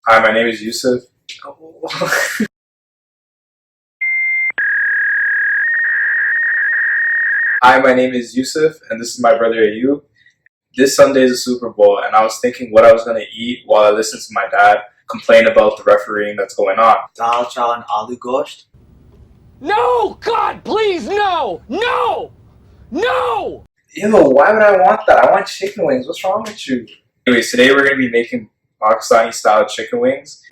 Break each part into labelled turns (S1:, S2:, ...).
S1: Hi, my name is Yusuf. Hi, my name is Yusuf, and this is my brother Ayub. This Sunday is the Super Bowl, and I was thinking what I was going to eat while I listened to my dad complain about the refereeing that's going on.
S2: Dal chawal and aloo gosht.
S3: No! God, please, no! No! No!
S1: Ew, why would I want that? I want chicken wings. What's wrong with you? Anyways, today we're going to be making Pakistani-style chicken wings.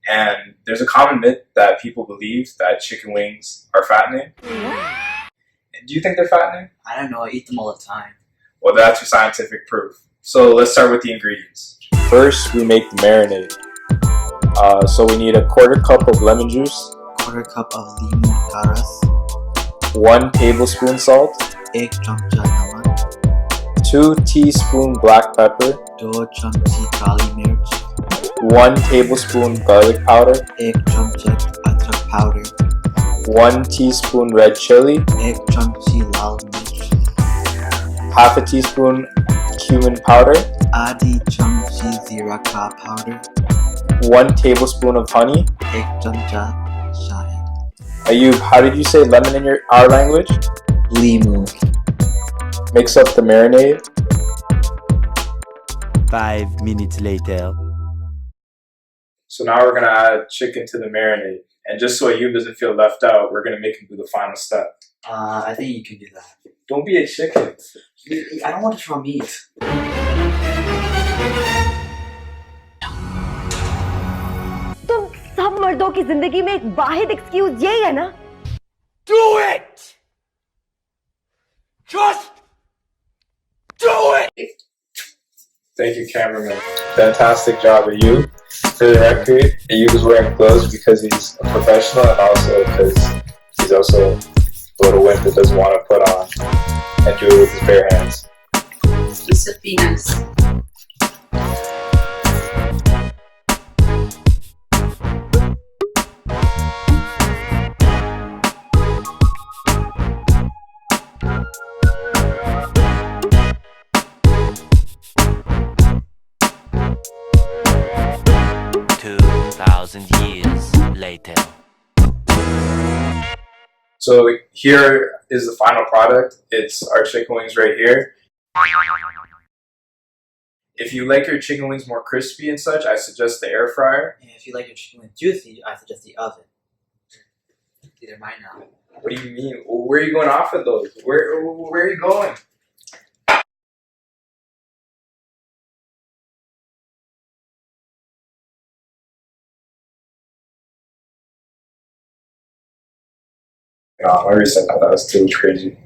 S1: And there's a common myth that people believe that chicken wings are fattening. Do you think they're fattening?
S2: I don't know, I eat them all the time.
S1: Well, that's your scientific proof. So let's start with the ingredients. First, we make the marinade. So we need a quarter cup of lemon juice,
S2: Quarter cup of limu karas,
S1: 1 tablespoon salt,
S2: 1 chamcha namak,
S1: 2 teaspoon black pepper,
S2: 2 chamchi kali mirch,
S1: 1 tablespoon garlic powder,
S2: 1 chamcha adrak powder,
S1: 1 teaspoon red chili,
S2: 1 chamchi lal mirch,
S1: half a teaspoon cumin powder,
S2: आधी chamchi zira ka powder,
S1: 1 tablespoon of honey.
S2: 1 chamcha shahid.
S1: Ayub, how did you say lemon in our language?
S2: Limu.
S1: Mix up the marinade.
S4: 5 minutes later.
S1: So now we're gonna add chicken to the marinade. And just so Ayub doesn't feel left out, we're gonna make him do the final step.
S2: I think you can do that.
S1: Don't be a chicken.
S2: I don't want to try meat.
S5: तुम सब मर्दों की जिंदगी में एक वाहिद excuse यही है ना?
S3: Do it! Just do it!
S1: Thank you, cameraman. Fantastic job, Ayub. For the record, Ayub is wearing clothes because he's a professional and also because he's also a little wimp that doesn't want to put on and do it with his bare hands.
S6: Yusuf, be nice.
S4: Years later.
S1: So here is the final product. It's our chicken wings right here. If you like your chicken wings more crispy and such, I suggest the air fryer.
S2: And if you like your chicken wings juicy, I suggest the oven. These are mine now.
S1: What do you mean? Where are you going off of those? Where are you going? No, I already said that. That was too crazy.